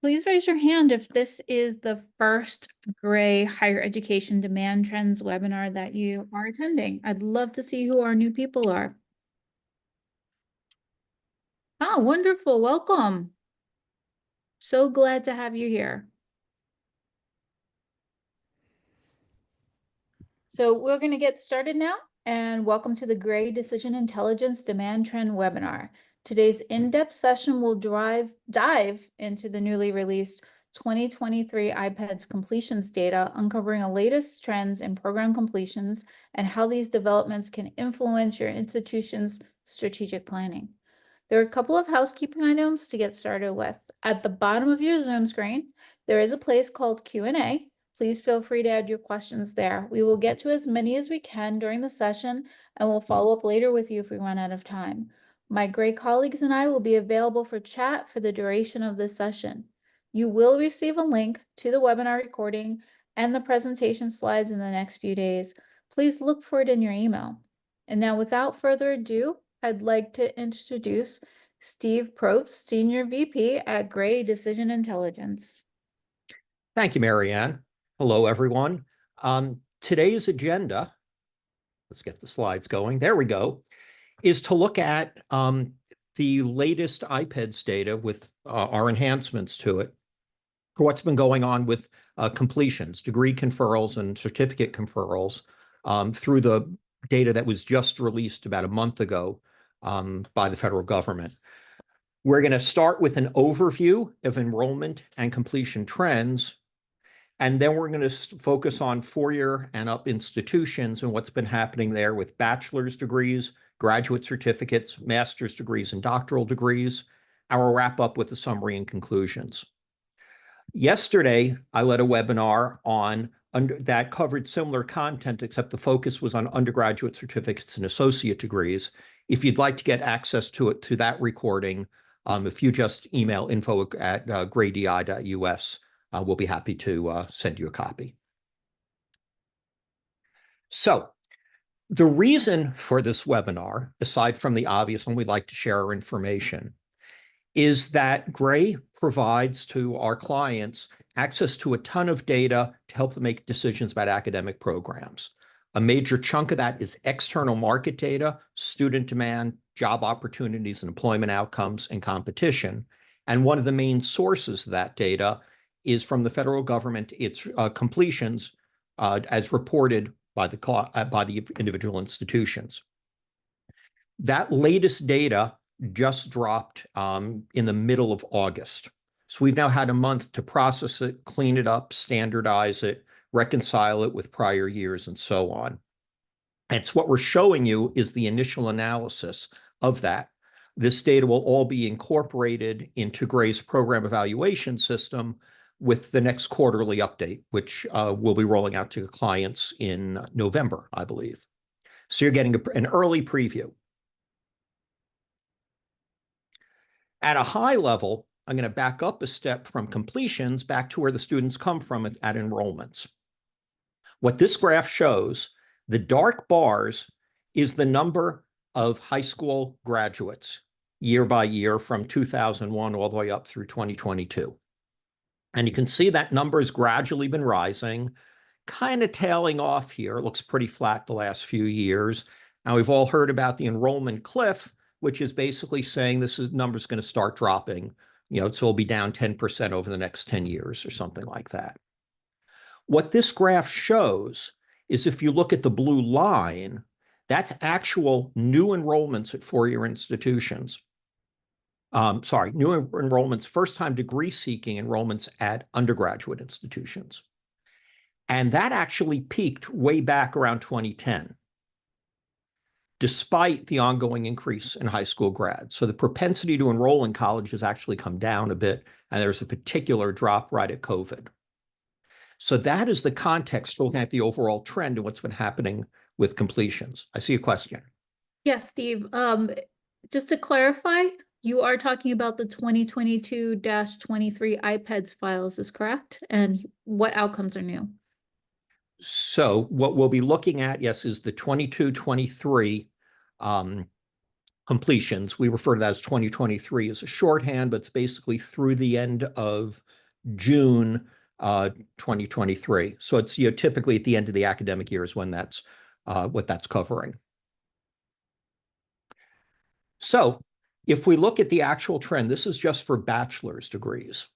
Please raise your hand if this is the first Gray Higher Education Demand Trends webinar that you are attending. I'd love to see who our new people are. Ah, wonderful. Welcome. So glad to have you here. So we're going to get started now, and welcome to the Gray Decision Intelligence Demand Trend webinar. Today's in-depth session will dive into the newly released 2023 IPEDS completions data, uncovering the latest trends in program completions and how these developments can influence your institution's strategic planning. There are a couple of housekeeping items to get started with. At the bottom of your Zoom screen, there is a place called Q&A. Please feel free to add your questions there. We will get to as many as we can during the session, and we'll follow up later with you if we run out of time. My Gray colleagues and I will be available for chat for the duration of this session. You will receive a link to the webinar recording and the presentation slides in the next few days. Please look for it in your email. And now, without further ado, I'd like to introduce Steve Probst, Senior VP at Gray Decision Intelligence. Thank you, Marianne. Hello, everyone. Today's agenda, let's get the slides going. There we go, is to look at the latest IPEDS data with our enhancements to it for what's been going on with completions, degree conferrals and certificate conferrals through the data that was just released about a month ago by the federal government. We're going to start with an overview of enrollment and completion trends, and then we're going to focus on four-year and up institutions and what's been happening there with bachelor's degrees, graduate certificates, master's degrees, and doctoral degrees. I will wrap up with a summary and conclusions. Yesterday, I led a webinar that covered similar content, except the focus was on undergraduate certificates and associate degrees. If you'd like to get access to that recording, if you just email info@graydi.us, we'll be happy to send you a copy. So the reason for this webinar, aside from the obvious one, we'd like to share our information, is that Gray provides to our clients access to a ton of data to help them make decisions about academic programs. A major chunk of that is external market data, student demand, job opportunities and employment outcomes, and competition. And one of the main sources of that data is from the federal government, its completions as reported by the individual institutions. That latest data just dropped in the middle of August. So we've now had a month to process it, clean it up, standardize it, reconcile it with prior years, and so on. And so what we're showing you is the initial analysis of that. This data will all be incorporated into Gray's program evaluation system with the next quarterly update, which we'll be rolling out to clients in November, I believe. So you're getting an early preview. At a high level, I'm going to back up a step from completions back to where the students come from at enrollments. What this graph shows, the dark bars is the number of high school graduates year by year from 2001 all the way up through 2022. And you can see that number has gradually been rising, kind of tailing off here. It looks pretty flat the last few years. Now, we've all heard about the enrollment cliff, which is basically saying this number is going to start dropping. So it'll be down 10% over the next 10 years or something like that. What this graph shows is if you look at the blue line, that's actual new enrollments at four-year institutions. New enrollments, first-time degree-seeking enrollments at undergraduate institutions. And that actually peaked way back around 2010, despite the ongoing increase in high school grads. So the propensity to enroll in college has actually come down a bit, and there's a particular drop right at COVID. So that is the context for looking at the overall trend and what's been happening with completions. I see a question. Yes, Steve. Just to clarify, you are talking about the 2022-23 IPEDS files, is correct? And what outcomes are new? So what we'll be looking at, yes, is the 22-23 completions. We refer to that as 2023 as a shorthand, but it's basically through the end of June 2023. So it's typically at the end of the academic year is when that's what that's covering. So if we look at the actual trend, this is just for bachelor's degrees.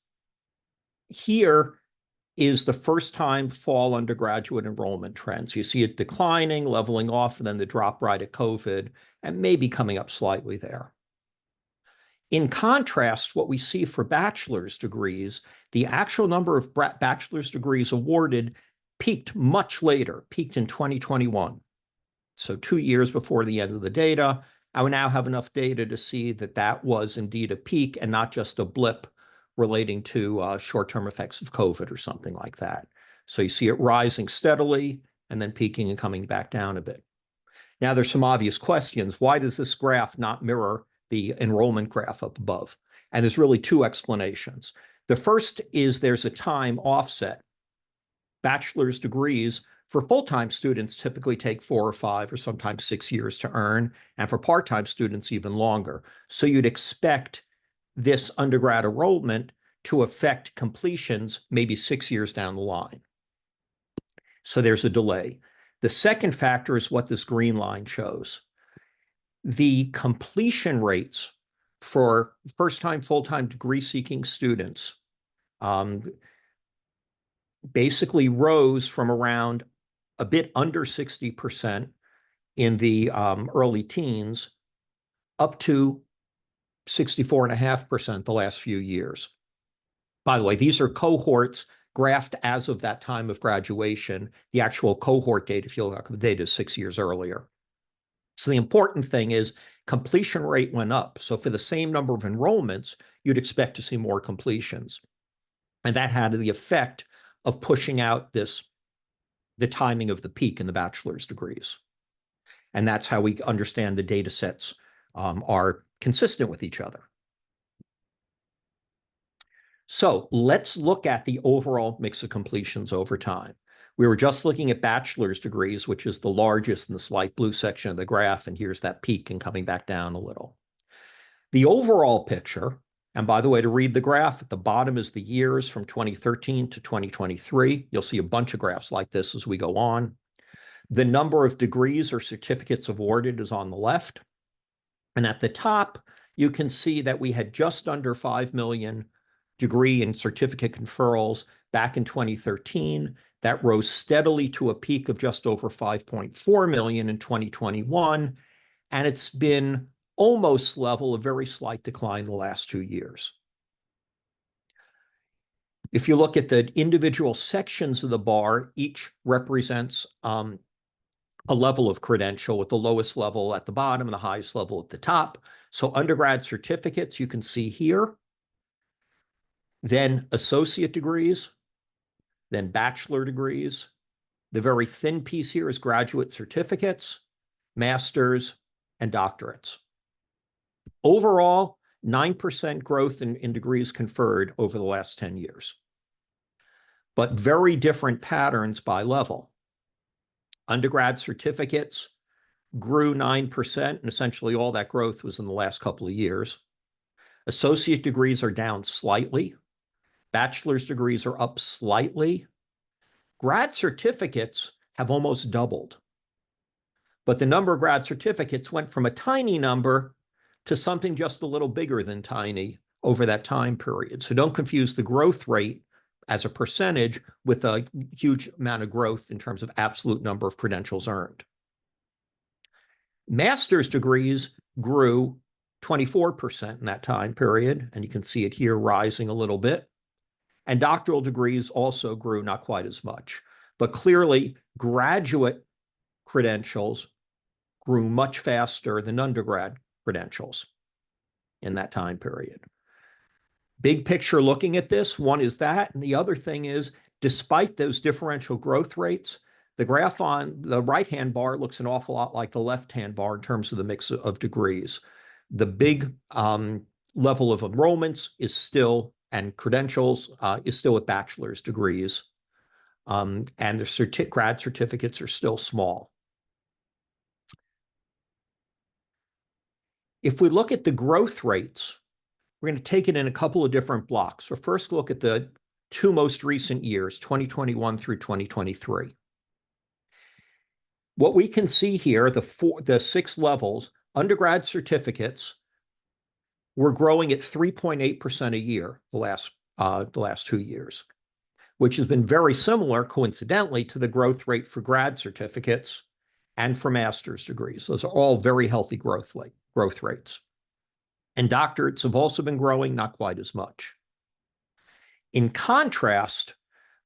Here is the first time fall undergraduate enrollment trends. You see it declining, leveling off, and then the drop right at COVID, and maybe coming up slightly there. In contrast, what we see for bachelor's degrees, the actual number of bachelor's degrees awarded peaked much later, peaked in 2021. So 2 years before the end of the data. I would now have enough data to see that that was indeed a peak and not just a blip relating to short-term effects of COVID or something like that. So you see it rising steadily and then peaking and coming back down a bit. Now there's some obvious questions. Why does this graph not mirror the enrollment graph up above? And there's really two explanations. The first is there's a time offset. Bachelor's degrees for full-time students typically take 4 or 5 or sometimes 6 years to earn, and for part-time students even longer. So you'd expect this undergrad enrollment to affect completions maybe 6 years down the line. So there's a delay. The second factor is what this green line shows. The completion rates for first-time, full-time degree-seeking students basically rose from around a bit under 60% in the early teens up to 64.5% the last few years. By the way, these are cohorts graphed as of that time of graduation. The actual cohort data, if you look at the data, is 6 years earlier. So the important thing is completion rate went up. So for the same number of enrollments, you'd expect to see more completions. And that had the effect of pushing out the timing of the peak in the bachelor's degrees. And that's how we understand the data sets are consistent with each other. So let's look at the overall mix of completions over time. We were just looking at bachelor's degrees, which is the largest in the slight blue section of the graph, and here's that peak and coming back down a little. The overall picture, and by the way, to read the graph, at the bottom is the years from 2013 to 2023. You'll see a bunch of graphs like this as we go on. The number of degrees or certificates awarded is on the left. And at the top, you can see that we had just under 5 million degree and certificate conferrals back in 2013. That rose steadily to a peak of just over 5.4 million in 2021. And it's been almost level, a very slight decline the last 2 years. If you look at the individual sections of the bar, each represents a level of credential with the lowest level at the bottom and the highest level at the top. So undergrad certificates, you can see here, then associate degrees, then bachelor degrees. The very thin piece here is graduate certificates, masters, and doctorates. Overall, 9% growth in degrees conferred over the last 10 years, but very different patterns by level. Undergrad certificates grew 9%, and essentially all that growth was in the last couple of years. Associate degrees are down slightly. Bachelor's degrees are up slightly. Grad certificates have almost doubled. But the number of grad certificates went from a tiny number to something just a little bigger than tiny over that time period. So don't confuse the growth rate as a percentage with a huge amount of growth in terms of absolute number of credentials earned. Master's degrees grew 24% in that time period, and you can see it here rising a little bit. And doctoral degrees also grew not quite as much. But clearly, graduate credentials grew much faster than undergrad credentials in that time period. Big picture looking at this, one is that, and the other thing is, despite those differential growth rates, the graph on the right-hand bar looks an awful lot like the left-hand bar in terms of the mix of degrees. The big level of enrollments is still, and credentials is still with bachelor's degrees, and the grad certificates are still small. If we look at the growth rates, we're going to take it in a couple of different blocks. So first look at the two most recent years, 2021 through 2023. What we can see here, the six levels, undergrad certificates were growing at 3.8% a year the last 2 years, which has been very similar, coincidentally, to the growth rate for grad certificates and for master's degrees. Those are all very healthy growth rates. And doctorates have also been growing, not quite as much. In contrast,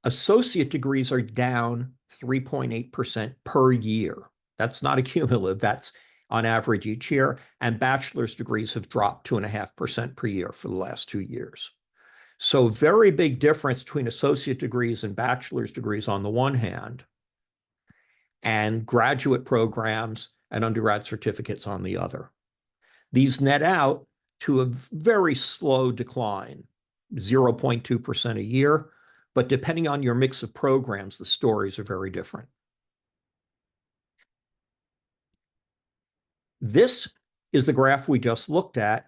associate degrees are down 3.8% per year. That's not a cumulative, that's on average each year. And bachelor's degrees have dropped 2.5% per year for the last 2 years. So very big difference between associate degrees and bachelor's degrees on the one hand, and graduate programs and undergrad certificates on the other. These net out to a very slow decline, 0.2% a year, but depending on your mix of programs, the stories are very different. This is the graph we just looked at.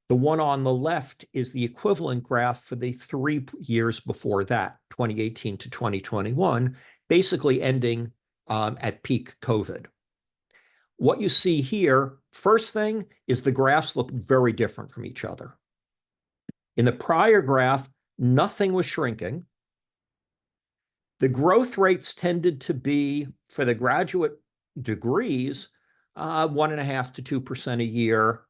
The one on the left is the equivalent graph for the 3 years before that, 2018 to 2021, basically ending at peak COVID. What you see here, first thing, is the graphs look very different from each other. In the prior graph, nothing was shrinking. The growth rates tended to be, for the graduate degrees, 1.5% to 2% a year.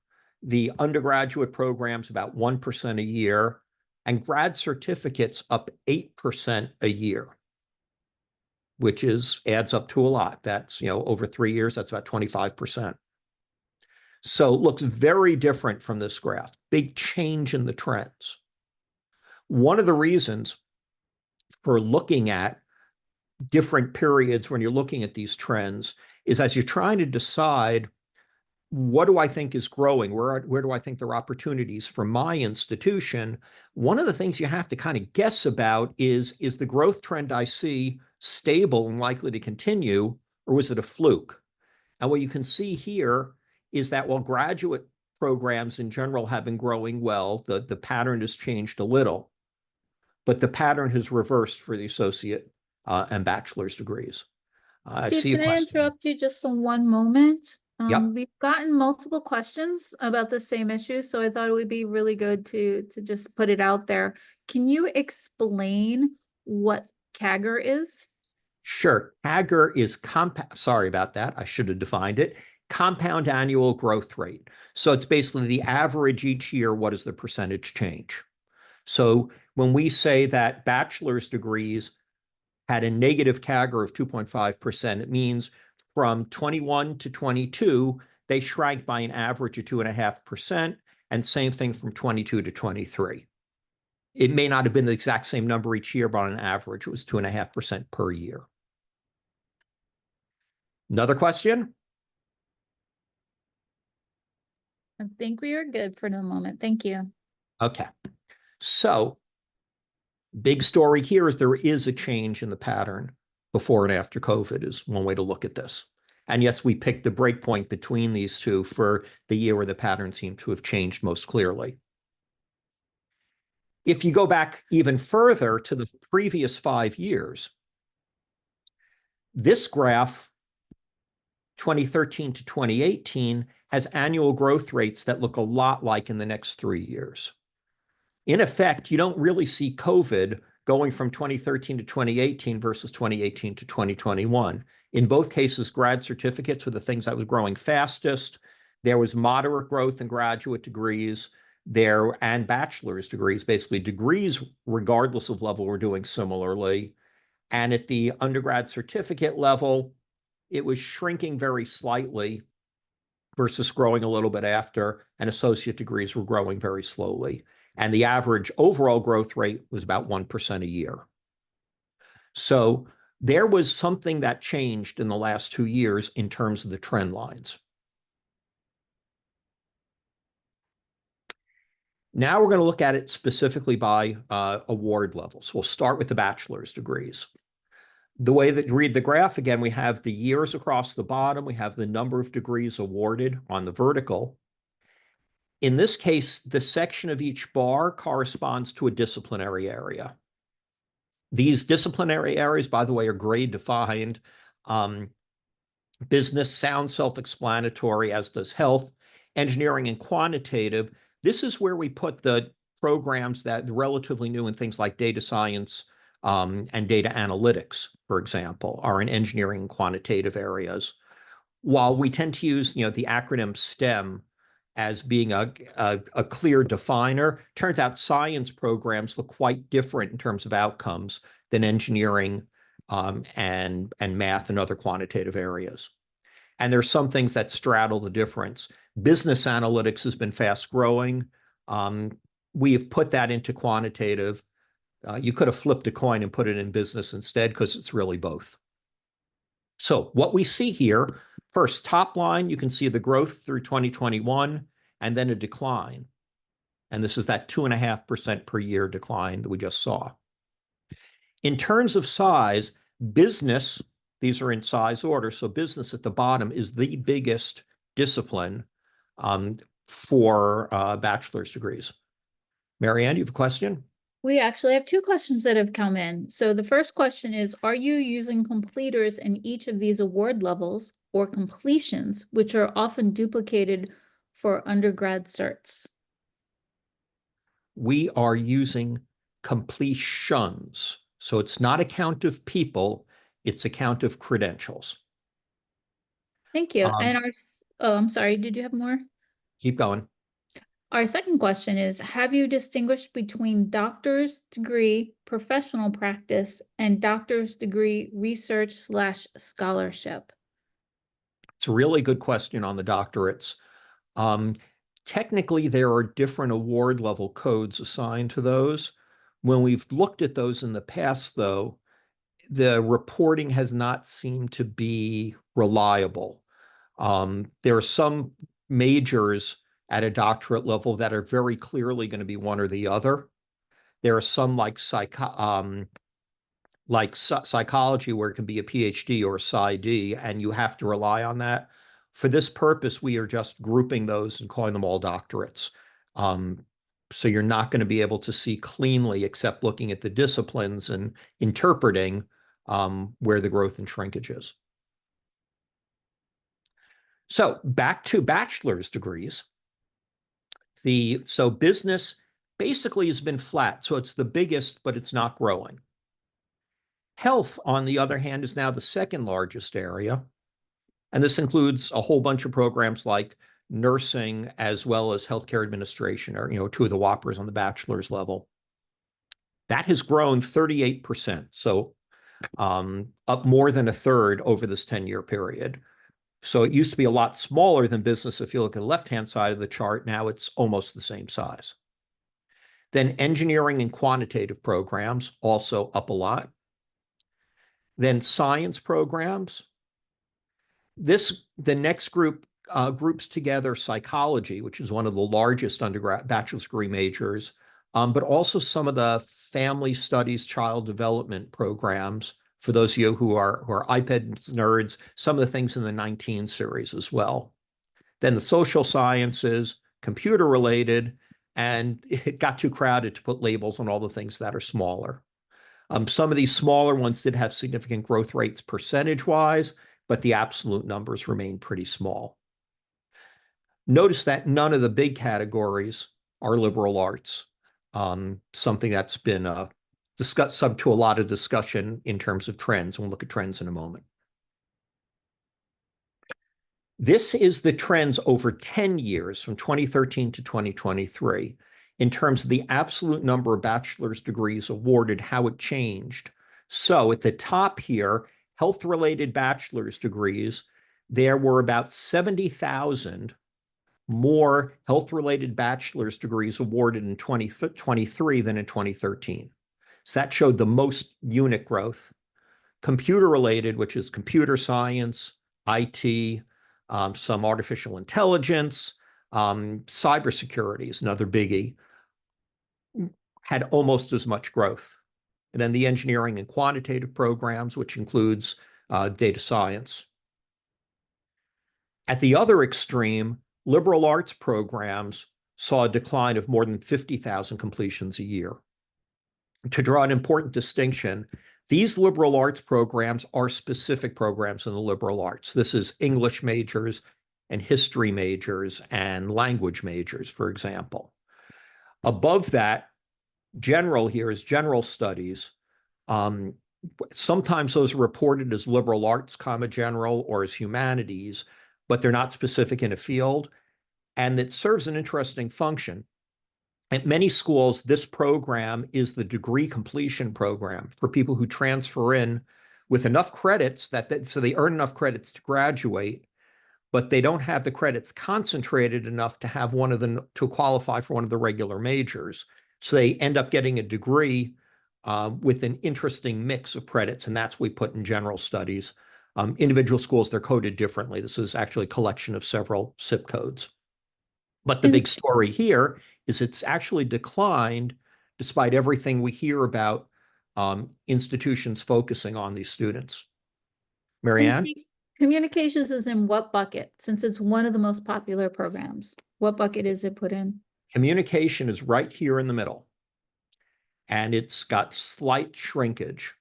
The undergraduate programs about 1% a year, and grad certificates up 8% a year, which adds up to a lot. That's, over 3 years, that's about 25%. So it looks very different from this graph, big change in the trends. One of the reasons for looking at different periods when you're looking at these trends is as you're trying to decide, what do I think is growing? Where do I think there are opportunities for my institution? One of the things you have to kind of guess about is the growth trend I see stable and likely to continue, or was it a fluke? And what you can see here is that while graduate programs in general have been growing well, the pattern has changed a little, but the pattern has reversed for the associate and bachelor's degrees. I Steve, see a can I question. interrupt you just for one moment? Yep. We've gotten multiple questions about the same issue, so I thought it would be really good to just put it out there. Can you explain what CAGR is? Sure. CAGR is compound. Sorry about that. I should have defined it. Compound annual growth rate. So it's basically the average each year. What is the percentage change? So when we say that bachelor's degrees had a negative CAGR of 2.5%, it means from 21 to 22, they shrank by an average of 2.5%, and same thing from 22 to 23. It may not have been the exact same number each year, but on an average, it was 2.5% per year. Another question? I think we are good for the moment. Thank you. Okay. So big story here is there is a change in the pattern before and after COVID is one way to look at this. And yes, we picked the breakpoint between these two for the year where the pattern seemed to have changed most clearly. If you go back even further to the previous 5 years, this graph, 2013 to 2018, has annual growth rates that look a lot like in the next 3 years. In effect, you don't really see COVID going from 2013 to 2018 versus 2018 to 2021. In both cases, grad certificates were the things that was growing fastest. There was moderate growth in graduate degrees and bachelor's degrees, basically degrees regardless of level were doing similarly. And at the undergrad certificate level, it was shrinking very slightly versus growing a little bit after, and associate degrees were growing very slowly. And the average overall growth rate was about 1% a year. So there was something that changed in the last 2 years in terms of the trend lines. Now we're going to look at it specifically by award levels. We'll start with the bachelor's degrees. The way that you read the graph, again, we have the years across the bottom. We have the number of degrees awarded on the vertical. In this case, the section of each bar corresponds to a disciplinary area. These disciplinary areas, by the way, are grade defined. Um, Business sounds self-explanatory, as does health. Engineering and quantitative, this is where we put the programs that are relatively new in things like data science and data analytics, for example, are in engineering and quantitative areas. While we tend to use, the acronym STEM as being a clear definer, turns out science programs look quite different in terms of outcomes than engineering and math and other quantitative areas. And there's some things that straddle the difference. Business analytics has been fast growing. We have put that into quantitative. You could have flipped a coin and put it in business instead because it's really both. So what we see here, first, top line, you can see the growth through 2021 and then a decline. And this is that 2.5% per year decline that we just saw. In terms of size, business, these are in size order. So business at the bottom is the biggest discipline for bachelor's degrees. Marianne, you have a question? We actually have two questions that have come in. So the first question is, are you using completers in each of these award levels or completions, which are often duplicated for undergrad certs? We are using completions. So it's not a count of people, it's a count of credentials. Thank you. Um, And oh, I'm sorry, did you have more? Keep going. Our second question is, have you distinguished between doctor's degree professional practice and doctor's degree research/scholarship? It's a really good question on the doctorates. Um, Technically, there are different award level codes assigned to those. When we've looked at those in the past, though, the reporting has not seemed to be reliable. There are some majors at a doctorate level that are very clearly going to be one or the other. There are some like psychology where it can be a PhD or a PsyD, and you have to rely on that. For this purpose, we are just grouping those and calling them all doctorates. Um, so you're not going to be able to see cleanly, except looking at the disciplines and interpreting where the growth and shrinkage is. So back to bachelor's degrees. So business basically has been flat. So it's the biggest, but it's not growing. Health, on the other hand, is now the second largest area. And this includes a whole bunch of programs like nursing as well as healthcare administration, or two of the whoppers on the bachelor's level. That has grown 38%. So up more than a third over this 10-year period. So it used to be a lot smaller than business. If you look at the left-hand side of the chart, now it's almost the same size. Then engineering and quantitative programs also up a lot. Then science programs. The next group groups together psychology, which is one of the largest undergrad bachelor's degree majors, but also some of the family studies, child development programs. For those of you who are IPEDS nerds, some of the things in the 19 series as well. Then the social sciences, computer related, and it got too crowded to put labels on all the things that are smaller. Some of these smaller ones did have significant growth rates percentage-wise, but the absolute numbers remain pretty small. Notice that none of the big categories are liberal arts, something that's been sub to a lot of discussion in terms of trends. We'll look at trends in a moment. This is the trends over 10 years from 2013 to 2023 in terms of the absolute number of bachelor's degrees awarded, how it changed. So at the top here, health-related bachelor's degrees, there were about 70,000 more health-related bachelor's degrees awarded in 2023 than in 2013. So that showed the most unit growth. Computer-related, which is computer science, IT, some artificial intelligence, cybersecurity is another biggie, had almost as much growth. And then the engineering and quantitative programs, which includes data science. At the other extreme, liberal arts programs saw a decline of more than 50,000 completions a year. To draw an important distinction, these liberal arts programs are specific programs in the liberal arts. This is English majors and history majors and language majors, for example. Above that, general here is general studies. Sometimes those are reported as liberal arts, general, or as humanities, but they're not specific in a field. And it serves an interesting function. At many schools, this program is the degree completion program for people who transfer in with enough credits so they earn enough credits to graduate, but they don't have the credits concentrated enough to have to qualify for one of the regular majors. So they end up getting a degree with an interesting mix of credits, and that's what we put in general studies. Individual schools, they're coded differently. This is actually a collection of several zip codes. But the And big story here is it's actually declined despite everything we hear about institutions focusing on these students. Marianne? Steve, communications is in what bucket, since it's one of the most popular programs? What bucket is it put in? Communication is right here in the middle, and it's got slight shrinkage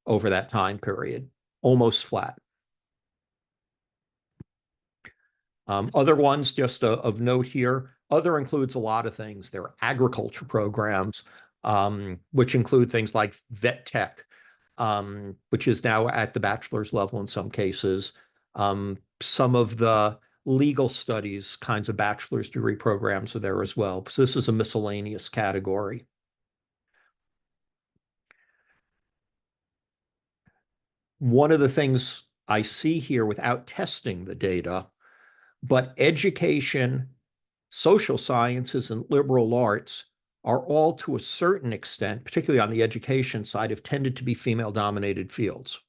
over that time period, almost flat. Other ones, just of note here, other includes a lot of things. There are agriculture programs, which include things like vet tech, which is now at the bachelor's level in some cases. Some of the legal studies kinds of bachelor's degree programs are there as well. So this is a miscellaneous category. One of the things I see here without testing the data, but education, social sciences, and liberal arts are all to a certain extent, particularly on the education side, have tended to be female-dominated fields.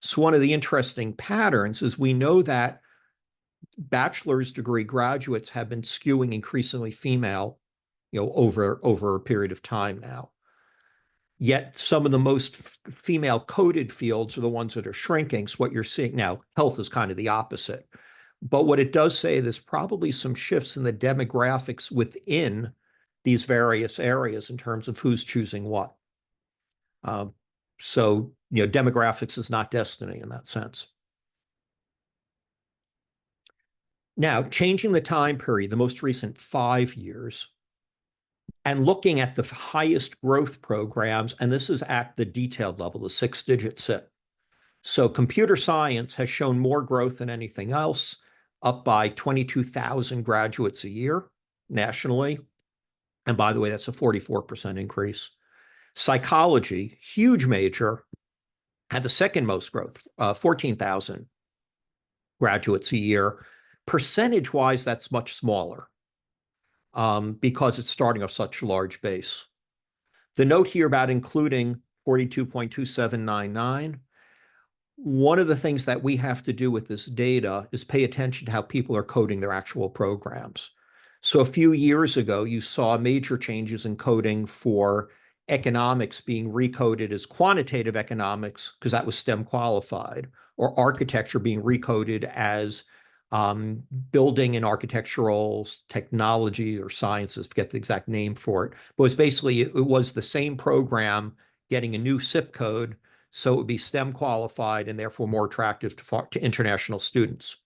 So one of the interesting patterns is we know that bachelor's degree graduates have been skewing increasingly female, over a period of time now. Yet some of the most female-coded fields are the ones that are shrinking. So what you're seeing now, health is kind of the opposite. But what it does say, there's probably some shifts in the demographics within these various areas in terms of who's choosing what. So, demographics is not destiny in that sense. Now, changing the time period, the most recent 5 years, and looking at the highest growth programs, and this is at the detailed level, the 6-digit SIP. So computer science has shown more growth than anything else, up by 22,000 graduates a year nationally. And by the way, that's a 44% increase. Psychology, huge major, had the second most growth, 14,000 graduates a year. Percentage-wise, that's much smaller because it's starting off such a large base. The note here about including 42.2799, one of the things that we have to do with this data is pay attention to how people are coding their actual programs. So a few years ago, you saw major changes in coding for economics being recoded as quantitative economics because that was STEM qualified, or architecture being recoded as building and architectural technology or sciences, forget the exact name for it. But it was the same program getting a new SIP code, so it would be STEM qualified and therefore more attractive to international students.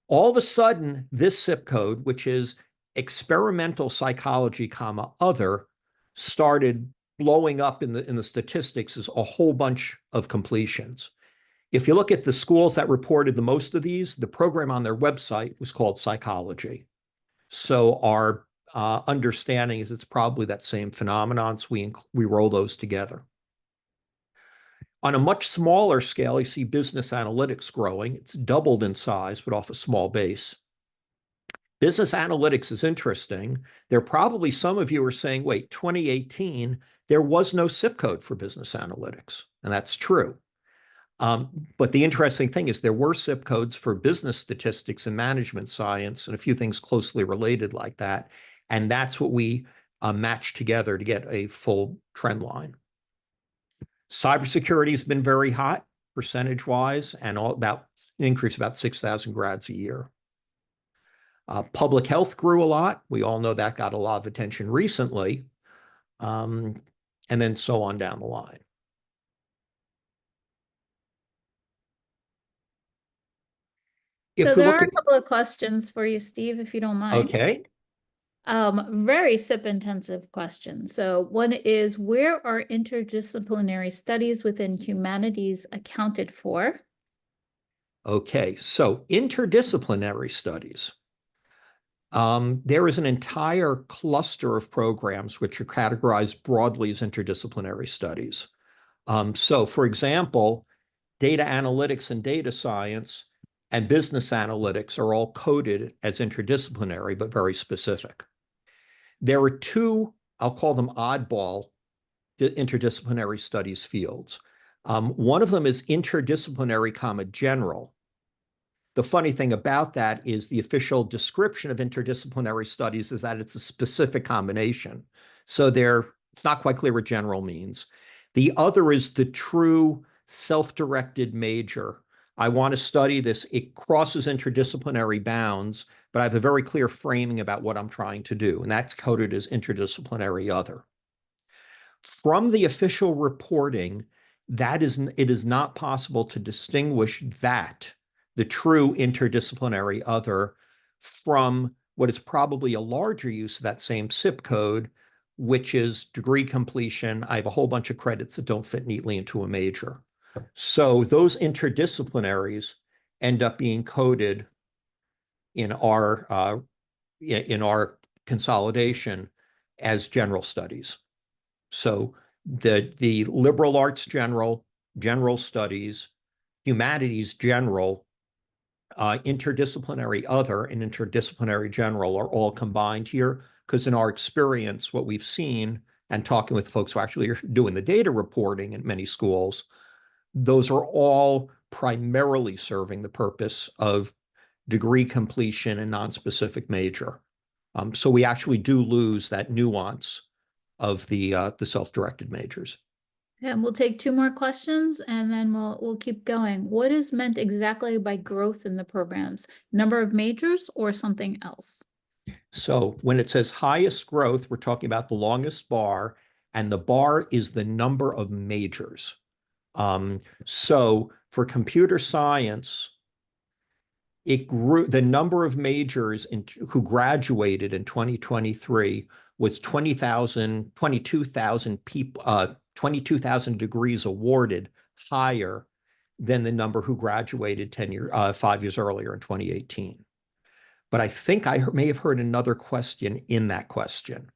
All of a sudden, this SIP code, which is experimental psychology, other, started blowing up in the statistics as a whole bunch of completions. If you look at the schools that reported the most of these, the program on their website was called psychology. So our understanding is it's probably that same phenomenon, so we roll those together. On a much smaller scale, you see business analytics growing. It's doubled in size, but off a small base. Business analytics is interesting. There are probably some of you are saying, wait, 2018, there was no SIP code for business analytics. And that's true. But the interesting thing is there were SIP codes for business statistics and management science and a few things closely related like that. And that's what we matched together to get a full trend line. Cybersecurity has been very hot percentage-wise and an increase about 6,000 grads a year. Public health grew a lot. We all know that got a lot of attention recently. And then so on down the line. So If we there look are at, a couple of questions for you, Steve, if you don't mind. okay, Very SIP intensive question. So one is, where are interdisciplinary studies within humanities accounted for? okay. So interdisciplinary studies. There is an entire cluster of programs which are categorized broadly as interdisciplinary studies. So, for example, data analytics and data science and business analytics are all coded as interdisciplinary, but very specific. There are two, I'll call them oddball interdisciplinary studies fields. One of them is interdisciplinary, comma, general. The funny thing about that is the official description of interdisciplinary studies is that it's a specific combination. So it's not quite clear what general means. The other is the true self-directed major. I want to study this. It crosses interdisciplinary bounds, but I have a very clear framing about what I'm trying to do, and that's coded as interdisciplinary other. From the official reporting, it is not possible to distinguish that, the true interdisciplinary other, from what is probably a larger use of that same SIP code, which is degree completion. I have a whole bunch of credits that don't fit neatly into a major. So those interdisciplinaries end up being coded in our consolidation as general studies. So the liberal arts general, general studies, humanities general, interdisciplinary other, and interdisciplinary general are all combined here, because in our experience, what we've seen and talking with folks who actually are doing the data reporting in many schools, those are all primarily serving the purpose of degree completion and non-specific major. So we actually do lose that nuance of the self-directed majors. And we'll take two more questions and then we'll keep going. What is meant exactly by growth in the programs? Number of majors or something else? So when it says highest growth, we're talking about the longest bar, and the bar is the number of majors. So for computer science, it grew, the number of majors who graduated in 2023 was 22,000 people, 22,000 degrees awarded, higher than the number who graduated 5 years earlier in 2018. But I think I may have heard another question in that question.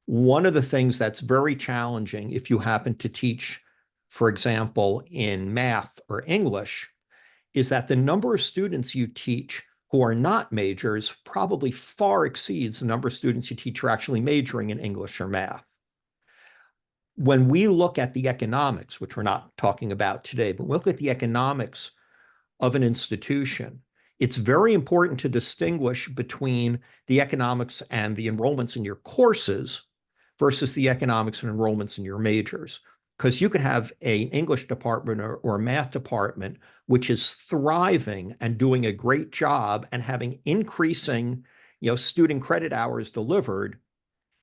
One of the things that's very challenging if you happen to teach, for example, in math or English, is that the number of students you teach who are not majors probably far exceeds the number of students you teach who are actually majoring in English or math. When we look at the economics, which we're not talking about today, but we look at the economics of an institution, it's very important to distinguish between the economics and the enrollments in your courses versus the economics and enrollments in your majors. Because you could have an English department or a math department which is thriving and doing a great job and having increasing, student credit hours delivered,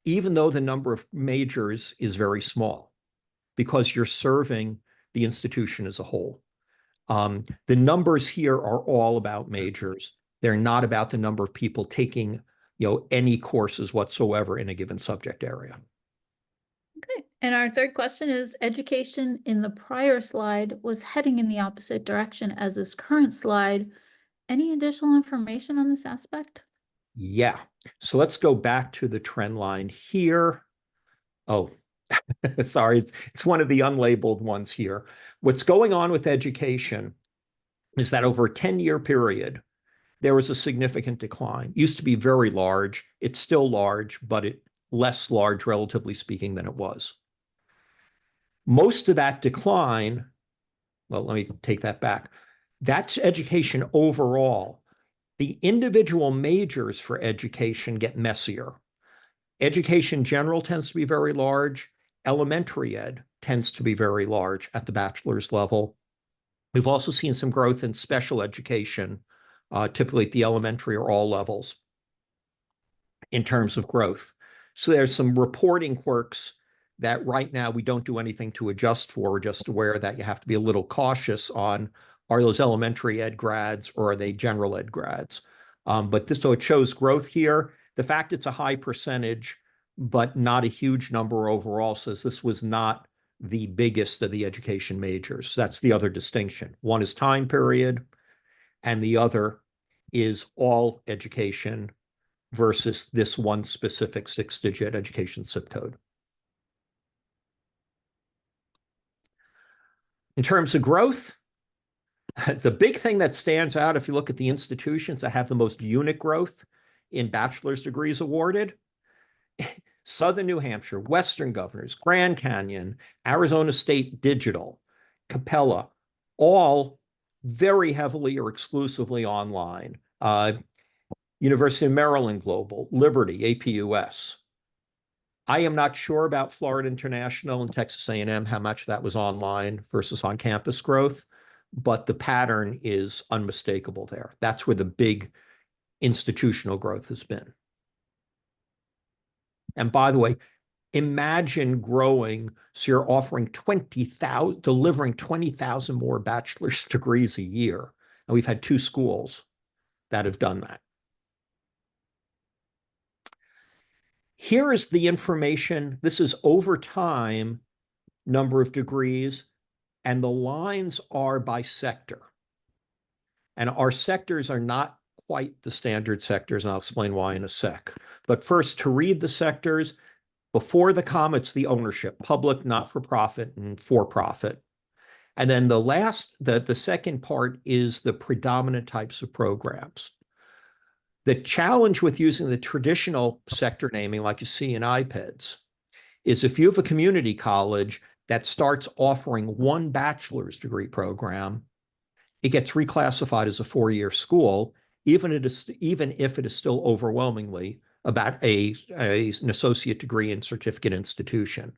even though the number of majors is very small, because you're serving the institution as a whole. The numbers here are all about majors. They're not about the number of people taking, any courses whatsoever in a given subject area. Okay, and our third question is, education in the prior slide was heading in the opposite direction as this current slide. Any additional information on this aspect? Yeah. So let's go back to the trend line here. Oh, sorry. It's one of the unlabeled ones here. What's going on with education is that over a 10-year period, there was a significant decline. It used to be very large. It's still large, but less large, relatively speaking, than it was. Most of that decline, well, let me take that back. That's education overall. The individual majors for education get messier. Education general tends to be very large. Elementary ed tends to be very large at the bachelor's level. We've also seen some growth in special education, typically at the elementary or all levels. in terms of growth. So there's some reporting quirks that right now we don't do anything to adjust for. We're just aware that you have to be a little cautious on, are those elementary ed grads or are they general ed grads? So it shows growth here. The fact it's a high percentage, but not a huge number overall, says this was not the biggest of the education majors. That's the other distinction. One is time period, and the other is all education versus this one specific 6-digit education zip code. In terms of growth, the big thing that stands out, if you look at the institutions that have the most unit growth in bachelor's degrees awarded, Southern New Hampshire, Western Governors, Grand Canyon, Arizona State Digital, Capella, all very heavily or exclusively online. University of Maryland Global, Liberty, APUS. I am not sure about Florida International and Texas A&M, how much that was online versus on-campus growth, but the pattern is unmistakable there. That's where the big institutional growth has been. And by the way, imagine growing, so you're offering 20,000, delivering 20,000 more bachelor's degrees a year. And we've had 2 schools that have done that. Here is the information. This is over time, number of degrees, and the lines are by sector. And our sectors are not quite the standard sectors, and I'll explain why in a sec. But first, to read the sectors, before the comma, it's the ownership, public, not-for-profit, and for-profit. And then the second part is the predominant types of programs. The challenge with using the traditional sector naming, like you see in IPEDS, is if you have a community college that starts offering one bachelor's degree program, it gets reclassified as a 4-year school, even if it is still overwhelmingly about an associate degree and certificate institution.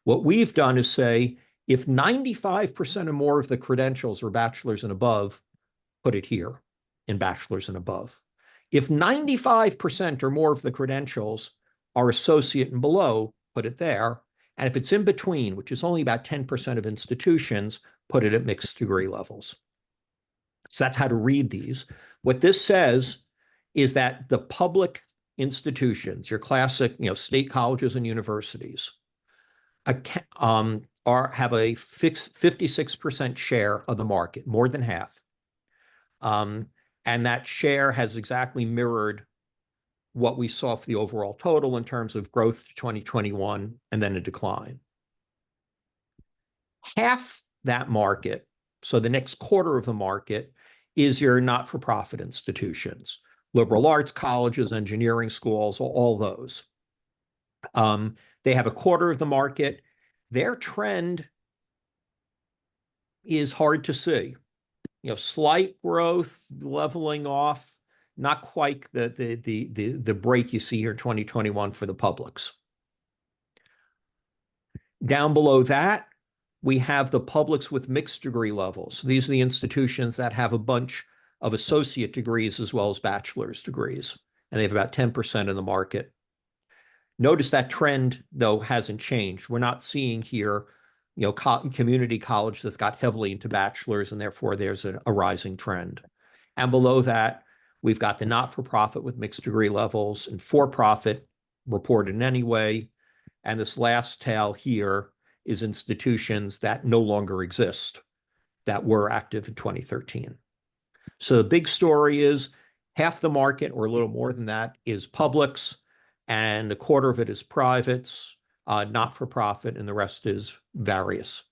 What we've done is say, if 95% or more of the credentials are bachelor's and above, put it here in bachelor's and above. If 95% or more of the credentials are associate and below, put it there. And if it's in between, which is only about 10% of institutions, put it at mixed degree levels. So that's how to read these. What this says is that the public institutions, your classic, state colleges and universities, have a 56% share of the market, more than half. And that share has exactly mirrored what we saw for the overall total in terms of growth to 2021 and then a decline. Half that market, so the next quarter of the market, is your not-for-profit institutions, liberal arts colleges, engineering schools, all those. They have a quarter of the market. Their trend is hard to see. Slight growth, leveling off, not quite the break you see here in 2021 for the publics. Down below that, we have the publics with mixed degree levels. These are the institutions that have a bunch of associate degrees as well as bachelor's degrees, and they have about 10% of the market. Notice that trend, though, hasn't changed. We're not seeing here community college that's got heavily into bachelor's, and therefore there's a rising trend. And below that, we've got the not-for-profit with mixed degree levels and for-profit reported anyway. And this last tail here is institutions that no longer exist that were active in 2013. So the big story is half the market, or a little more than that, is publics, and a quarter of it is privates, not-for-profit, and the rest is various.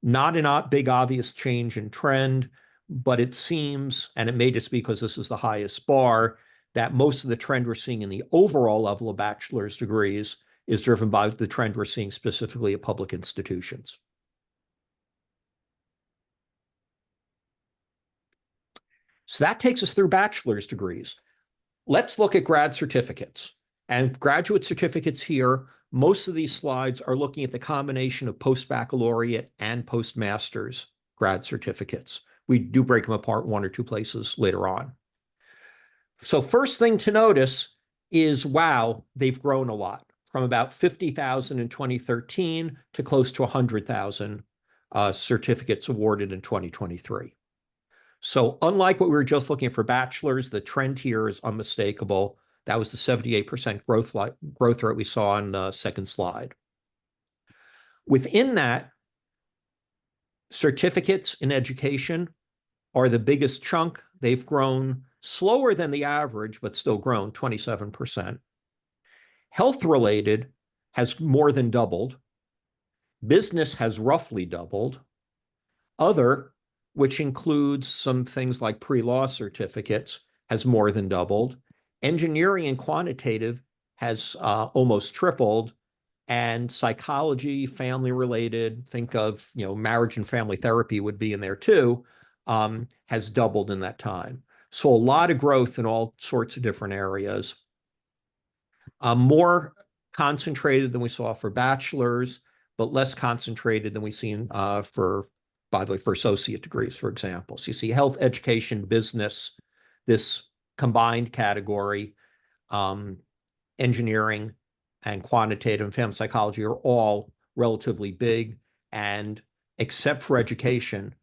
Not a big obvious change in trend, but it seems, and it may just be because this is the highest bar, that most of the trend we're seeing in the overall level of bachelor's degrees is driven by the trend we're seeing specifically at public institutions. So that takes us through bachelor's degrees. Let's look at grad certificates. And graduate certificates here, most of these slides are looking at the combination of post-baccalaureate and postmaster's grad certificates. We do break them apart 1 or 2 places later on. So first thing to notice is, wow, they've grown a lot from about 50,000 in 2013 to close to 100,000 certificates awarded in 2023. So unlike what we were just looking for bachelors, the trend here is unmistakable. That was the 78% growth rate we saw on the second slide. Within that, certificates in education are the biggest chunk. They've grown slower than the average, but still grown 27%. Health-related has more than doubled. Business has roughly doubled. Other, which includes some things like pre-law certificates, has more than doubled. Engineering and quantitative has almost tripled. And psychology, family-related, think of, marriage and family therapy would be in there too, has doubled in that time. So a lot of growth in all sorts of different areas. More concentrated than we saw for bachelors, but less concentrated than we've seen by the way, for associate degrees, for example. So you see health, education, business, this combined category, engineering and quantitative and family psychology are all relatively big. And except for education,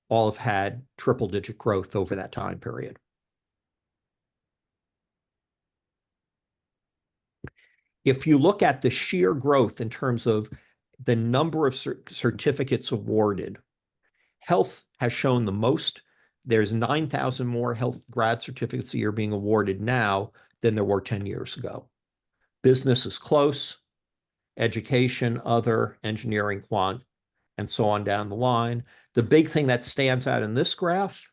all have had triple-digit growth over that time period. If you look at the sheer growth in terms of the number of certificates awarded, health has shown the most. There's 9,000 more health grad certificates a year being awarded now than there were 10 years ago. Business is close, education, other, engineering, quant, and so on down the line. The big thing that stands out in this graph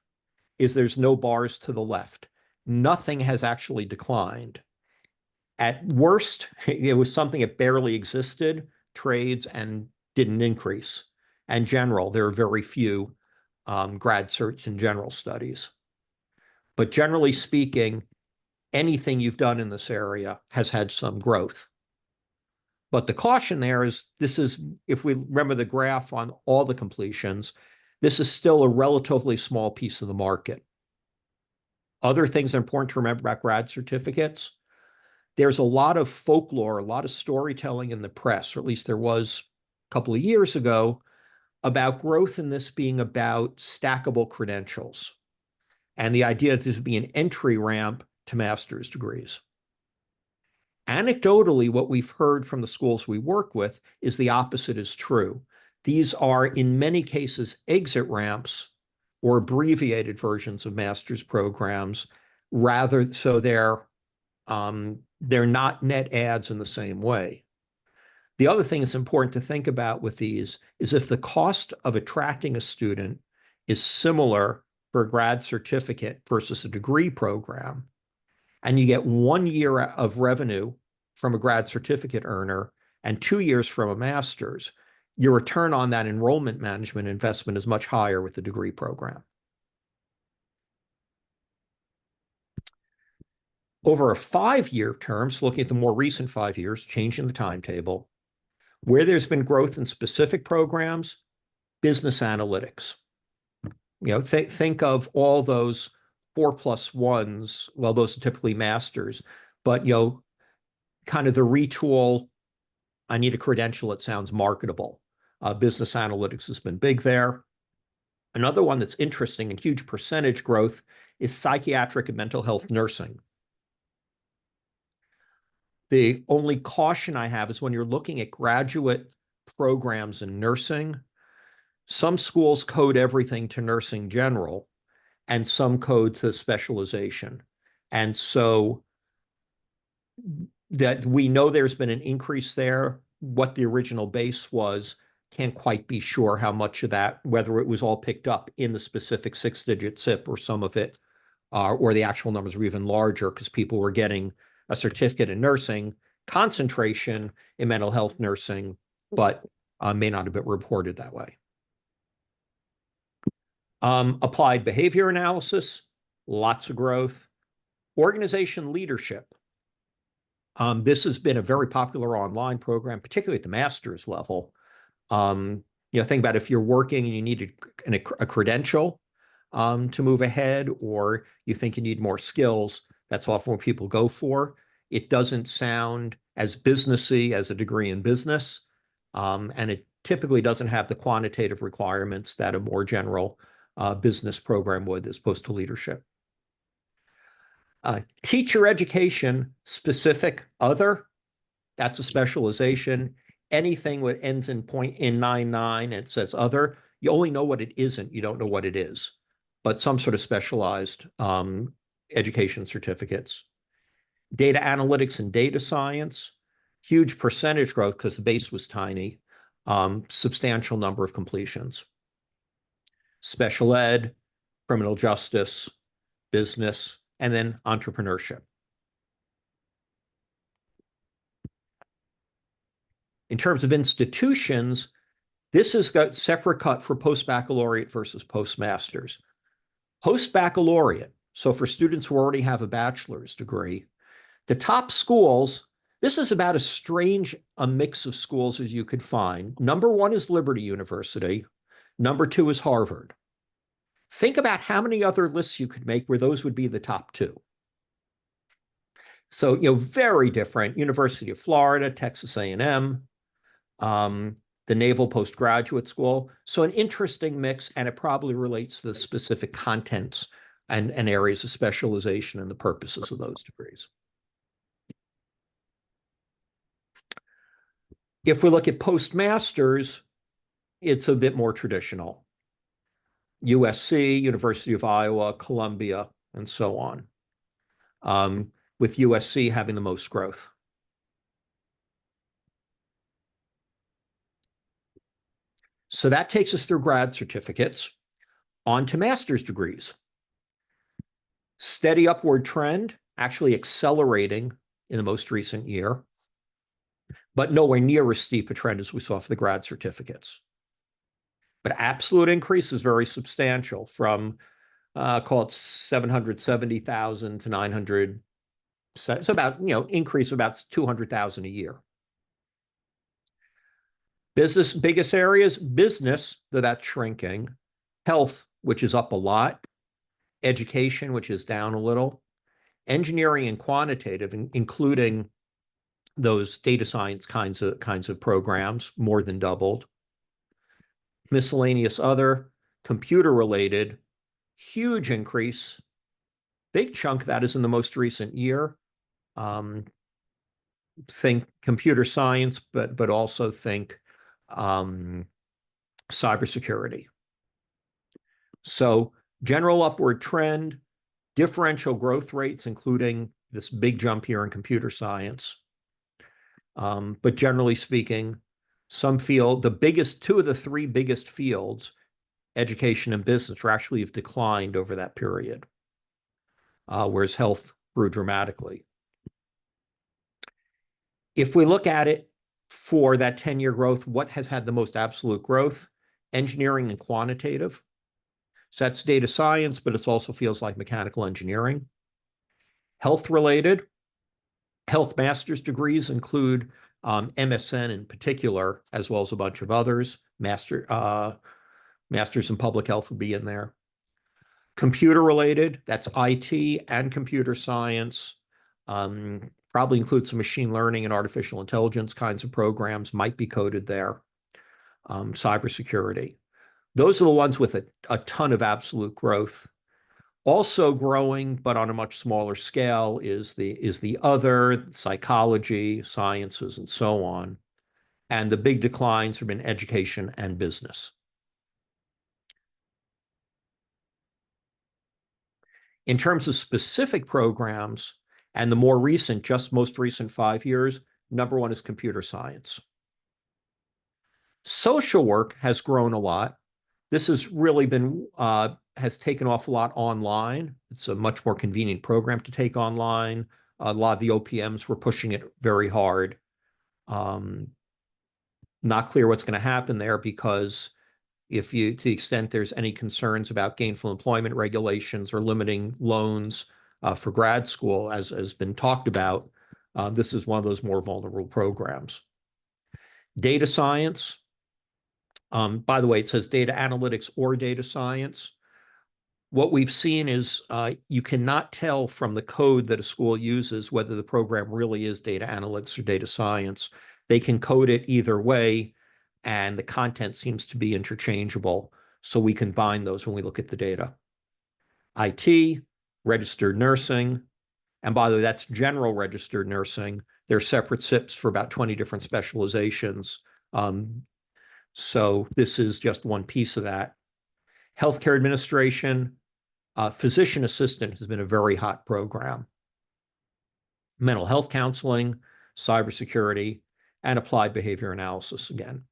is there's no bars to the left. Nothing has actually declined. At worst, it was something that barely existed, trades, and didn't increase. And general, there are very few grad certs in general studies. But generally speaking, anything you've done in this area has had some growth. But the caution there is if we remember the graph on all the completions, this is still a relatively small piece of the market. Other things important to remember about grad certificates, there's a lot of folklore, a lot of storytelling in the press, or at least there was a couple of years ago, about growth in this being about stackable credentials and the idea that this would be an entry ramp to master's degrees. Anecdotally, what we've heard from the schools we work with is the opposite is true. These are, in many cases, exit ramps or abbreviated versions of master's programs, rather so they're not net adds in the same way. The other thing that's important to think about with these is if the cost of attracting a student is similar for a grad certificate versus a degree program, and you get 1 year of revenue from a grad certificate earner and 2 years from a master's, your return on that enrollment management investment is much higher with the degree program. Over a 5-year term, so looking at the more recent 5 years, changing the timetable, where there's been growth in specific programs, business analytics. Think of all those 4+1s. Well, those are typically masters, but kind of the retool. I need a credential that sounds marketable. Business analytics has been big there. Another one that's interesting and huge percentage growth is psychiatric and mental health nursing. The only caution I have is when you're looking at graduate programs in nursing, some schools code everything to nursing general and some code to specialization. And so that we know there's been an increase there. What the original base was, can't quite be sure how much of that, whether it was all picked up in the specific 6-digit SIP or some of it, or the actual numbers were even larger because people were getting a certificate in nursing, concentration in mental health nursing, but may not have been reported that way. Applied behavior analysis, lots of growth. Organization leadership. This has been a very popular online program, particularly at the master's level. Think about if you're working and you need a credential to move ahead, or you think you need more skills, That's often what people go for. It doesn't sound as businessy as a degree in business, and it typically doesn't have the quantitative requirements that a more general business program would, as opposed to leadership. Teacher education specific other, that's a specialization. Anything that ends in .99 and it says other, you only know what it isn't, you don't know what it is. But some sort of specialized education certificates. Data analytics and data science, huge percentage growth because the base was tiny, substantial number of completions. Special ed, criminal justice, business, and then entrepreneurship. In terms of institutions, this has got separate cut for post-baccalaureate versus postmasters. Post-baccalaureate, so for students who already have a bachelor's degree, the top schools, this is about as strange a mix of schools as you could find. Number one is Liberty University. Number two is Harvard. Think about how many other lists you could make where those would be the top two. So, very different. University of Florida, Texas A&M, the Naval Postgraduate School. So an interesting mix, and it probably relates to the specific contents and areas of specialization and the purposes of those degrees. If we look at postmasters, it's a bit more traditional. USC, University of Iowa, Columbia, and so on, with USC having the most growth. So that takes us through grad certificates. On to master's degrees. Steady upward trend, actually accelerating in the most recent year, but nowhere near as steep a trend as we saw for the grad certificates. But absolute increase is very substantial, from call it 770,000 to 900. So about, increase of about 200,000 a year. Business, biggest areas, business, though that's shrinking, health, which is up a lot, education, which is down a little, engineering and quantitative, including those data science kinds of programs, more than doubled. Miscellaneous other, computer related, huge increase. Big chunk of that is in the most recent year. Think computer science, but also think cybersecurity. So general upward trend, differential growth rates, including this big jump here in computer science. But generally speaking, some field, two of the three biggest fields, education and business, actually have declined over that period, whereas health grew dramatically. If we look at it for that 10-year growth, what has had the most absolute growth? Engineering and quantitative. So that's data science, but it also feels like mechanical engineering. Health related, health master's degrees include MSN in particular, as well as a bunch of others. Masters in public health would be in there. Computer related, that's IT and computer science. Probably includes some machine learning and artificial intelligence kinds of programs, might be coded there. Cybersecurity. Those are the ones with a ton of absolute growth. Also growing, but on a much smaller scale, is the other, psychology, sciences, and so on. And the big declines have been education and business. In terms of specific programs, and the most recent 5 years, number one is computer science. Social work has grown a lot. This has really been, has taken off a lot online. It's a much more convenient program to take online. A lot of the OPMs were pushing it very hard. Not clear what's going to happen there, because to the extent there's any concerns about gainful employment regulations or limiting loans for grad school, as has been talked about, this is one of those more vulnerable programs. Data science. By the way, it says data analytics or data science. what we've seen is you cannot tell from the code that a school uses whether the program really is data analytics or data science. They can code it either way, and the content seems to be interchangeable. So we combine those when we look at the data. IT, registered nursing, and by the way, that's general registered nursing. There are separate SIPs for about 20 different specializations. So this is just one piece of that. Healthcare administration, physician assistant has been a very hot program. Mental health counseling, cybersecurity, and applied behavior analysis again.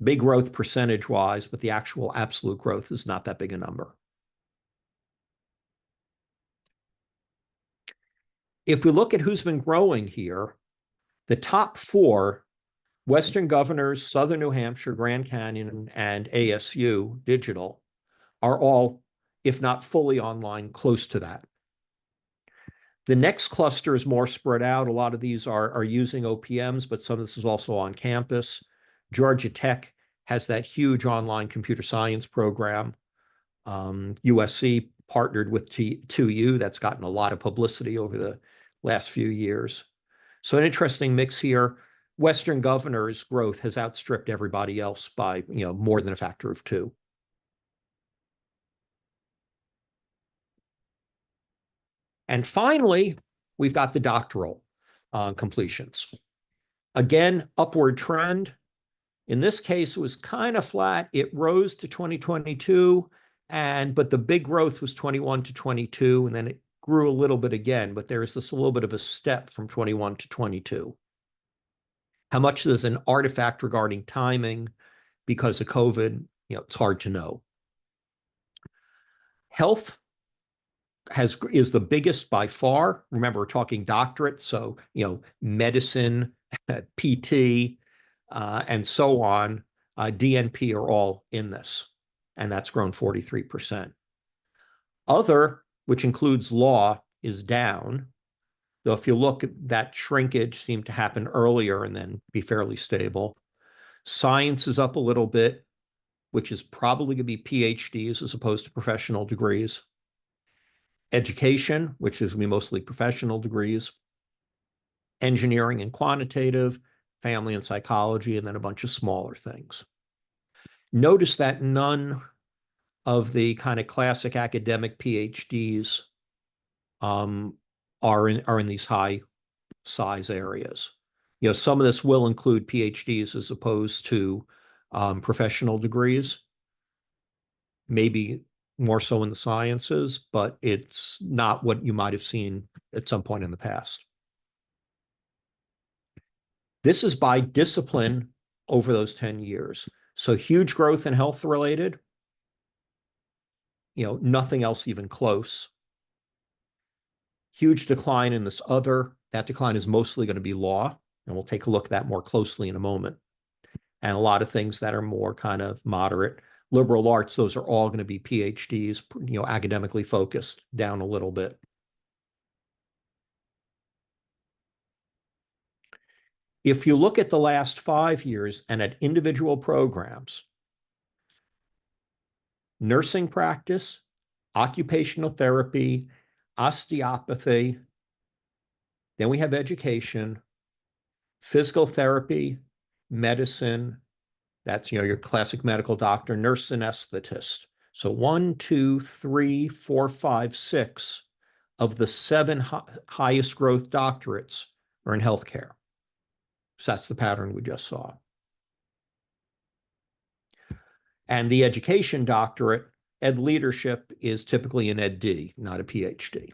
Big growth percentage-wise, but the actual absolute growth is not that big a number. If we look at who's been growing here, the top four, Western Governors, Southern New Hampshire, Grand Canyon, and ASU Digital, are all, if not fully online, close to that. The next cluster is more spread out. A lot of these are using OPMs, but some of this is also on campus. Georgia Tech has that huge online computer science program. USC partnered with 2U. That's gotten a lot of publicity over the last few years. So an interesting mix here. Western Governors' growth has outstripped everybody else by more than a factor of 2. And finally, we've got the doctoral completions. Again, upward trend. In this case, it was kind of flat. It rose to 2022, but the big growth was 21 to 22, and then it grew a little bit again. But there is this a little bit of a step from 21 to 22. How much is an artifact regarding timing because of COVID? It's hard to know. Health is the biggest by far. Remember, we're talking doctorate, so medicine, PT, and so on. DNP are all in this, and that's grown 43%. Other, which includes law, is down. Though if you look at that, shrinkage seemed to happen earlier and then be fairly stable. Science is up a little bit, which is probably going to be PhDs as opposed to professional degrees. Education, which is going to be mostly professional degrees. Engineering and quantitative, family and psychology, and then a bunch of smaller things. Notice that none of the kind of classic academic PhDs are in these high size areas. Some of this will include PhDs as opposed to professional degrees, maybe more so in the sciences, but it's not what you might have seen at some point in the past. This is by discipline over those 10 years. So huge growth in health related, nothing else even close. Huge decline in this other. That decline is mostly going to be law, and we'll take a look at that more closely in a moment. And a lot of things that are more kind of moderate. Liberal arts, those are all going to be PhDs, academically focused, down a little bit. If you look at the last 5 years and at individual programs, nursing practice, occupational therapy, osteopathy, then we have education, physical therapy, medicine, that's your classic medical doctor, nurse anesthetist. So 1, 2, 3, 4, 5, 6 of the 7 highest growth doctorates are in healthcare. So that's the pattern we just saw. And the education doctorate, ed leadership, is typically an ed D, not a PhD.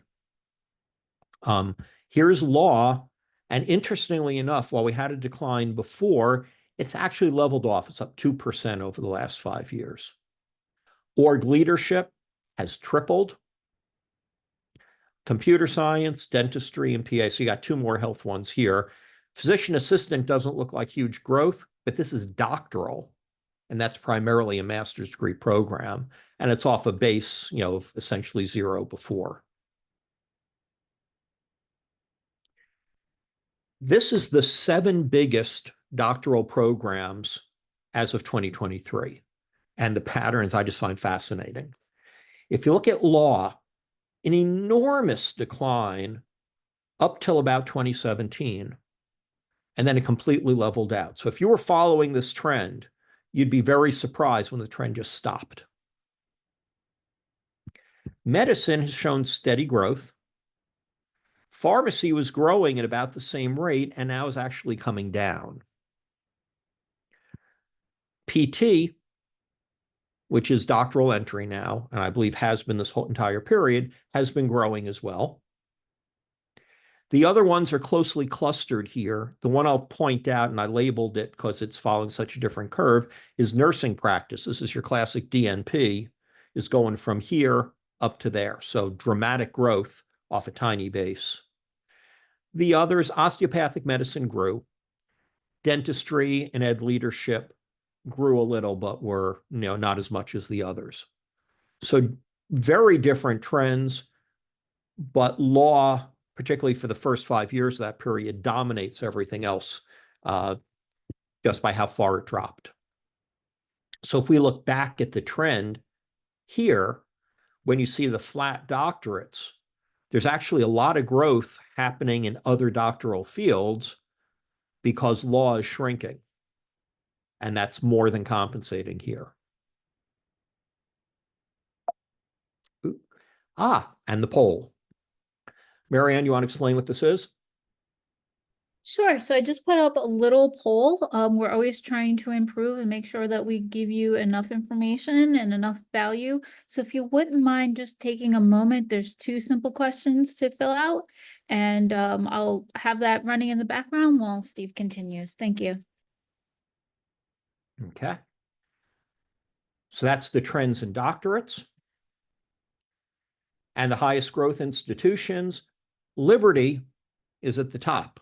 Here's law. And interestingly enough, while we had a decline before, it's actually leveled off. It's up 2% over the last 5 years. Org leadership has tripled. Computer science, dentistry, and PA. So you got 2 more health ones here. Physician assistant doesn't look like huge growth, but this is doctoral. And that's primarily a master's degree program. And it's off a base, of essentially 0 before. This is the 7 biggest doctoral programs as of 2023. And the patterns I just find fascinating. If you look at law, an enormous decline up till about 2017, and then it completely leveled out. So if you were following this trend, you'd be very surprised when the trend just stopped. Medicine has shown steady growth. Pharmacy was growing at about the same rate and now is actually coming down. PT, which is doctoral entry now, and I believe has been this whole entire period, has been growing as well. The other ones are closely clustered here. The one I'll point out, and I labeled it because it's following such a different curve, is nursing practice. This is your classic DNP, is going from here up to there. So dramatic growth off a tiny base. The others, osteopathic medicine grew. Dentistry and ed leadership grew a little, but were not as much as the others. So very different trends, but law, particularly for the first 5 years of that period, dominates everything else just by how far it dropped. So if we look back at the trend here, when you see the flat doctorates, there's actually a lot of growth happening in other doctoral fields because law is shrinking. And that's more than compensating here. And the poll. Marianne, you want to explain what this is? Sure. So I just put up a little poll. We're always trying to improve and make sure that we give you enough information and enough value. So if you wouldn't mind just taking a moment, there's 2 simple questions to fill out, and I'll have that running in the background while Steve continues. Thank you. Okay. So that's the trends in doctorates. And the highest growth institutions, Liberty is at the top.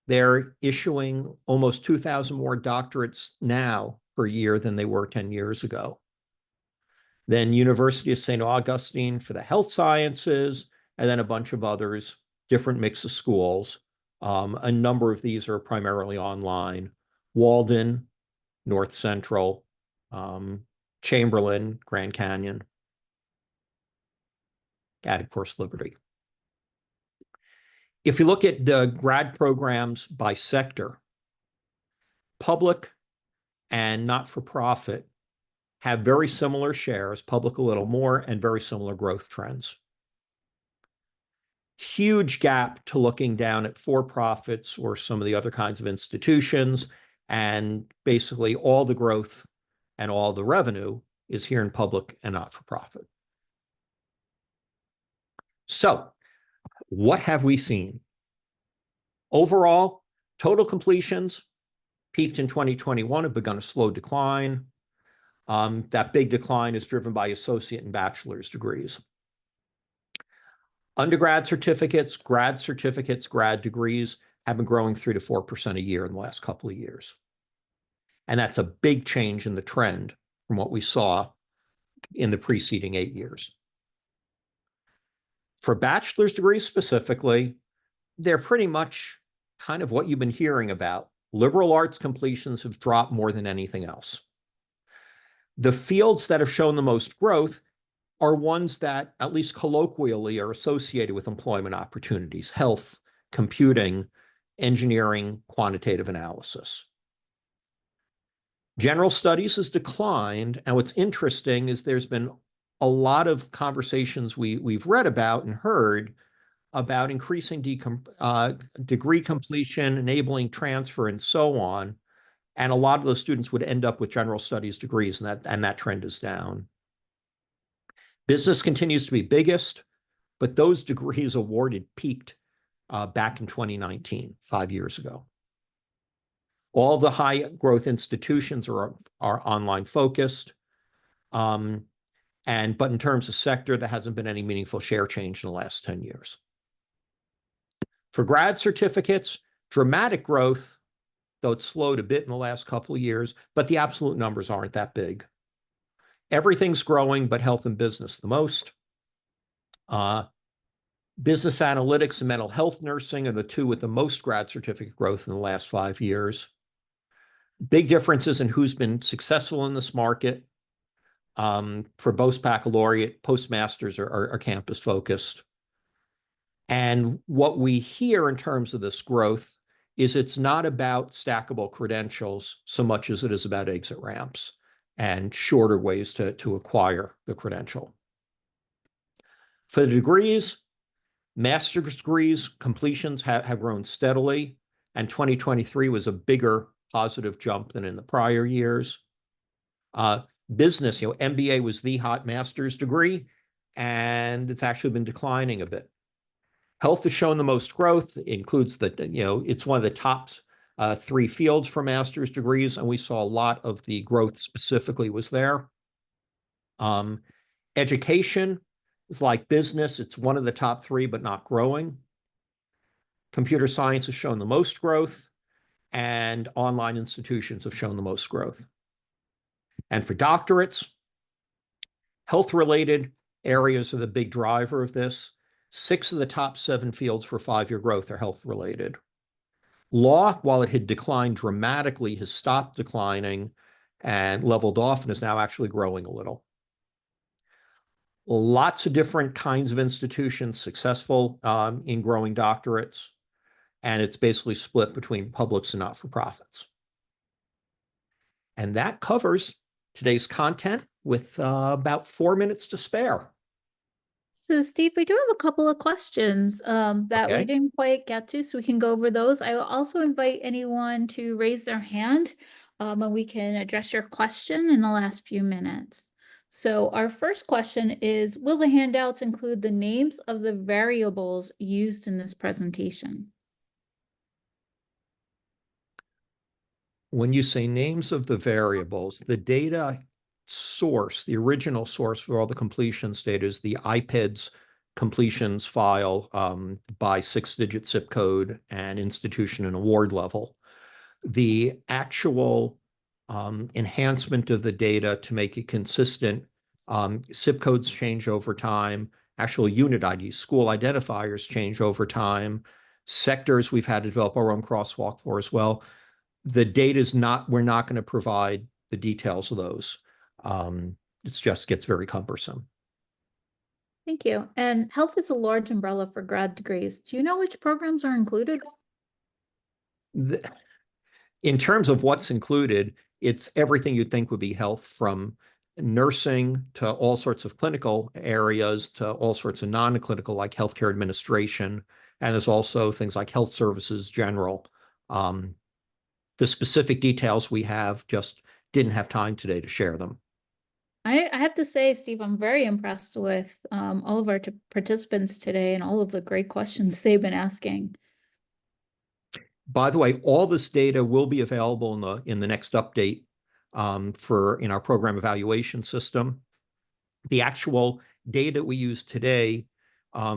They're issuing almost 2,000 more doctorates now per year than they were 10 years ago. Then University of St. Augustine for the health sciences, and then a bunch of others, different mix of schools. A number of these are primarily online. Walden, North Central, Chamberlain, Grand Canyon, and of course, Liberty. If you look at the grad programs by sector, public and not-for-profit have very similar shares, public a little more, and very similar growth trends. Huge gap to looking down at for-profits or some of the other kinds of institutions, and basically all the growth and all the revenue is here in public and not-for-profit. So, what have we seen? Overall, total completions peaked in 2021, have begun a slow decline. That big decline is driven by associate and bachelor's degrees. Undergrad certificates, grad degrees have been growing 3 to 4% a year in the last couple of years. And that's a big change in the trend from what we saw in the preceding 8 years. For bachelor's degrees specifically, they're pretty much kind of what you've been hearing about. Liberal arts completions have dropped more than anything else. The fields that have shown the most growth are ones that, at least colloquially, are associated with employment opportunities: health, computing, engineering, quantitative analysis. General studies has declined, and what's interesting is there's been a lot of conversations we've read about and heard about increasing degree completion, enabling transfer, and so on. And a lot of those students would end up with general studies degrees, and that trend is down. Business continues to be biggest, but those degrees awarded peaked back in 2019, 5 years ago. All the high growth institutions are online focused. But in terms of sector, there hasn't been any meaningful share change in the last 10 years. For grad certificates, dramatic growth, though it slowed a bit in the last couple of years, but the absolute numbers aren't that big. Everything's growing, but health and business the most. Business analytics and mental health nursing are the 2 with the most grad certificate growth in the last 5 years. Big differences in who's been successful in this market. For both baccalaureate, postmasters are campus focused. And what we hear in terms of this growth is it's not about stackable credentials so much as it is about exit ramps and shorter ways to acquire the credential. For the degrees, master's degrees completions have grown steadily, and 2023 was a bigger positive jump than in the prior years. Business, MBA was the hot master's degree, and it's actually been declining a bit. Health has shown the most growth. It includes it's one of the top 3 fields for master's degrees, and we saw a lot of the growth specifically was there. Education is like business. It's one of the top 3, but not growing. Computer science has shown the most growth, and online institutions have shown the most growth. And for doctorates, health-related areas are the big driver of this. 6 of the top 7 fields for 5-year growth are health-related. Law, while it had declined dramatically, has stopped declining and leveled off and is now actually growing a little. Lots of different kinds of institutions successful in growing doctorates, and it's basically split between publics and not-for-profits. And that covers today's content with about 4 minutes to spare. So Steve, we do have a couple of questions that we didn't quite get to, so we can go over those. I will also invite anyone to raise their hand and we can address your question in the last few minutes. So our first question is, will the handouts include the names of the variables used in this presentation? When you say names of the variables, the data source, the original source for all the completions data is the IPEDS completions file by 6-digit zip code and institution and award level. The actual enhancement of the data to make it consistent, zip codes change over time, actual unit IDs, school identifiers change over time, sectors we've had to develop our own crosswalk for as well. The data is not, we're not going to provide the details of those. It just gets very cumbersome. Thank you. And health is a large umbrella for grad degrees. Do you know which programs are included? In terms of what's included, it's everything you'd think would be health, from nursing to all sorts of clinical areas to all sorts of non-clinical like healthcare administration. And there's also things like health services general. The specific details we have just didn't have time today to share them. I have to say, Steve, I'm very impressed with all of our participants today and all of the great questions they've been asking. By the way, all this data will be available in the next update in our program evaluation system. The actual data we use today,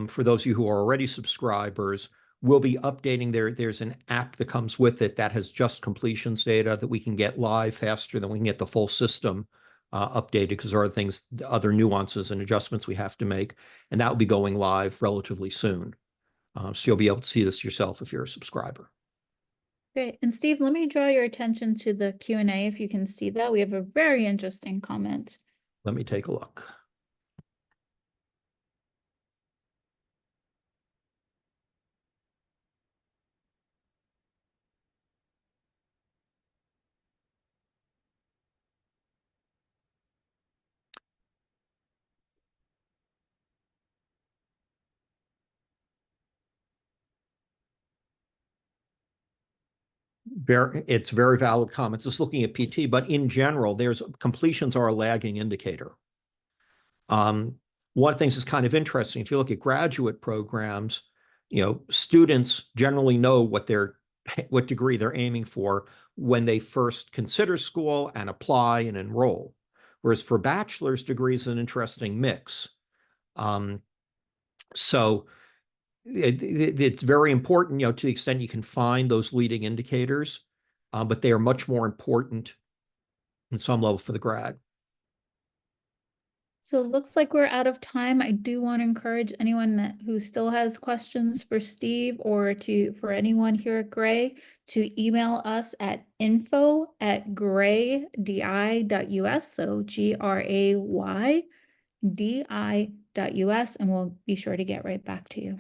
for those of you who are already subscribers, will be updating. There's an app that comes with it that has just completions data that we can get live faster than we can get the full system updated, because there are things, other nuances and adjustments we have to make, and that will be going live relatively soon. So you'll be able to see this yourself if you're a subscriber. Great. And Steve, let me draw your attention to the Q&A if you can see that. We have a very interesting comment. Let me take a look. It's very valid comments. Just looking at PT, but in general, completions are a lagging indicator. One of the things that's kind of interesting, if you look at graduate programs, students generally know what degree they're aiming for when they first consider school and apply and enroll. Whereas for bachelor's degrees, an interesting mix. So it's very important, to the extent you can find those leading indicators, but they are much more important in some level for the grad. So it looks like we're out of time. I do want to encourage anyone who still has questions for Steve or for anyone here at Gray to email us at info@graydi.us. So GRAYDI.us, and we'll be sure to get right back to you.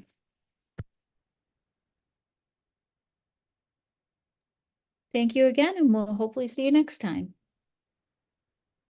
Thank you again, and we'll hopefully see you next time.